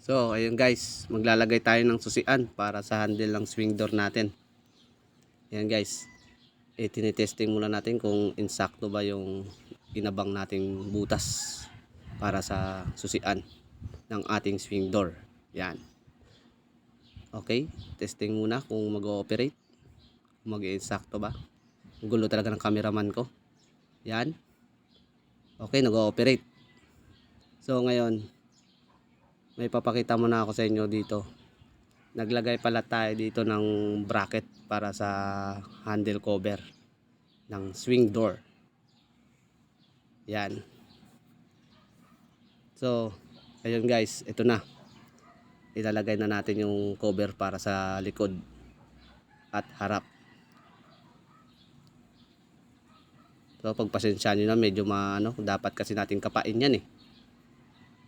So, ayun guys, maglalagay tayo ng susian para sa handle ng swing door natin. Ayan guys, tinitesting muna natin kung insakto ba yung ginabang nating butas para sa susian ng ating swing door. Yan. Okay, testing muna kung mag-ooperate, kung mag-insakto ba. Gulo talaga ng cameraman ko. Yan. Okay, nag-ooperate. So ngayon, may papakita muna ako sa inyo dito. Naglagay pala tayo dito ng bracket para sa handle cover ng swing door. Yan. So, ayun guys, ito na. Ilalagay na natin yung cover para sa likod at harap. So, pagpasensya nyo na, medyo dapat kasi natin kapain yan eh.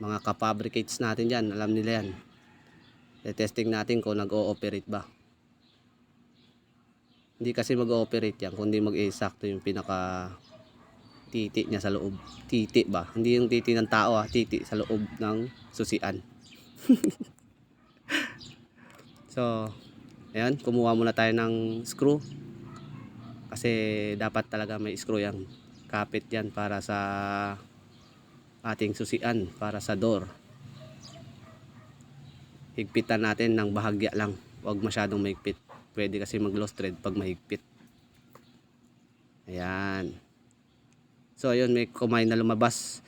Mga kapabricates natin yan, alam nila yan. Testing natin kung nag-ooperate ba. Hindi kasi mag-ooperate yan kung hindi mag-exacto yung pinaka titi niya sa loob. Titi ba? Hindi yung titi ng tao titi sa loob ng susian. So, ayan, kumuha muna tayo ng screw. Kasi dapat talaga may screw yan. Kapit yan para sa ating susian, para sa door. Higpitan natin ng bahagya lang. Huwag masyadong mahigpit. Pwede kasi mag-lost thread pag mahigpit. Ayan. So, ayun, may kumain na lumabas.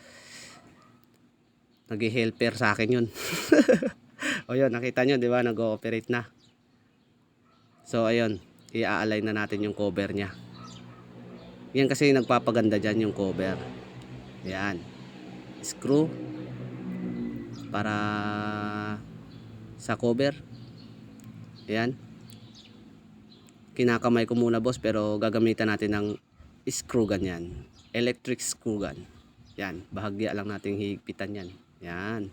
Nag-helper sa akin yun. O yun, nakita nyo, di ba? Nag-ooperate na. So, ayun. I-align na natin yung cover niya. Yan kasi nagpapaganda dyan yung cover. Ayan. Screw. Para sa cover. Ayan. Kinakamay ko muna boss, pero gagamitan natin ng screw gun yan. Electric screw gun. Yan. Bahagya lang nating higpitan yan. Yan.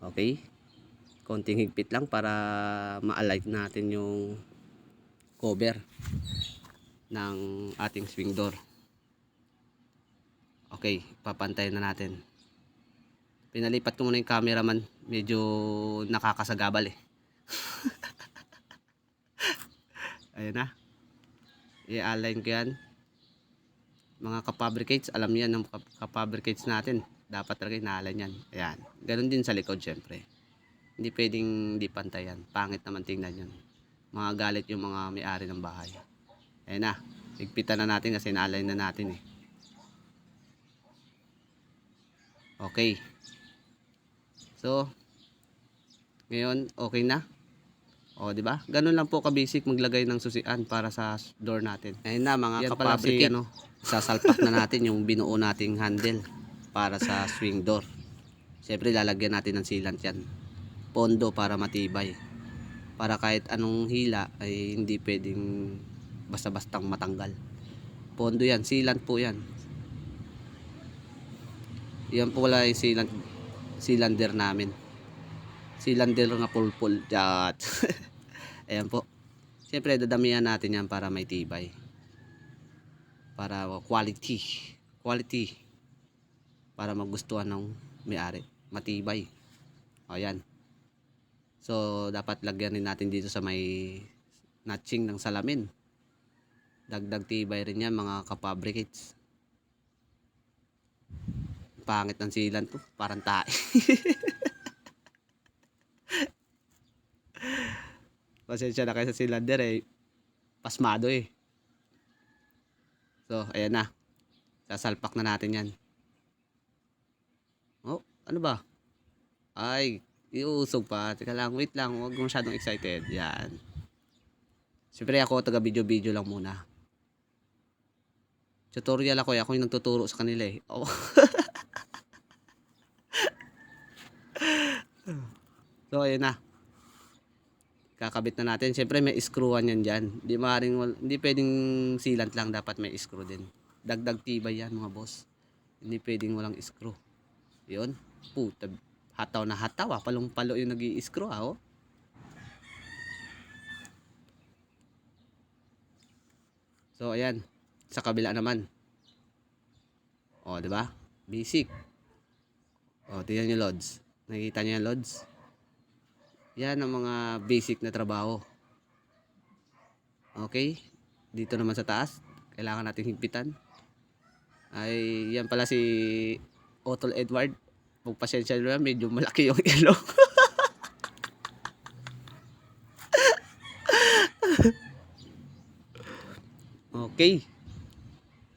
Okay. Konting higpit lang para ma-align natin yung cover ng ating swing door. Okay, papantayin na natin. Pinalipat ko muna yung cameraman, medyo nakakasagabal eh. Ayun na. I-align ko yan. Mga kapabricates, alam yan ng kapabricates natin. Dapat talaga na-align yan. Ayan. Ganon din sa likod syempre. Hindi pwedeng di pantayan. Pangit naman tingnan yun. Mga galit yung mga may-ari ng bahay. Ayan na. Higpitan na natin kasi na-align na natin eh. Okay. So, ngayon okay na. O, di ba? Ganun lang po ka-basic maglagay ng susian para sa door natin. Ayun na mga kapabricate. Sasalpak na natin yung binuo nating handle para sa swing door. Siyempre lalagyan natin ng sealant yan. Pondo para matibay. Para kahit anong hila ay hindi pwedeng basta-bastang matanggal. Pondo yan, sealant po yan. Yan po wala yung sealander namin. Sealander nga pulpul. Ayan po. Siyempre dadamihan natin yan para may tibay. Para quality. Quality. Para magustuhan ng may-ari. Matibay. O yan. So dapat lagyan rin natin dito sa may notching ng salamin. Dagdag tibay rin yan mga kapabricates. Pangit ng sealant to. Parang tae. Pasensya na kayo sa cylinder eh. Pasmado eh. So, ayan na. Sasalpak na natin yan. Oh, ano ba? Ay, iusog pa. Teka lang, wait lang. Huwag masyadong excited. Yan. Siyempre ako, taga video-video lang muna. Tutorial ako. Ako yung nagtuturo sa kanila eh. Oh. So, ayan na. Kakabit na natin. Siyempre may screwan yan dyan. Hindi pwedeng sealant lang. Dapat may screw din. Dagdag tibay yan mga boss. Hindi pwedeng walang screw. Yun. Puta. Hataw na hataw. Palong-palo yung nag-i-screw oh. So ayan. Sa kabila naman. O, di ba? Basic. O, tingnan nyo lods. Nakikita niyo yan, Lods? Yan ang mga basic na trabaho. Okay? Dito naman sa taas, kailangan natin higpitan. Ay, yan pala si Otol Edward. Pagpasensya nyo yan, medyo malaki yung ilong. Okay.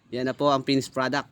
Yan na po ang finished product.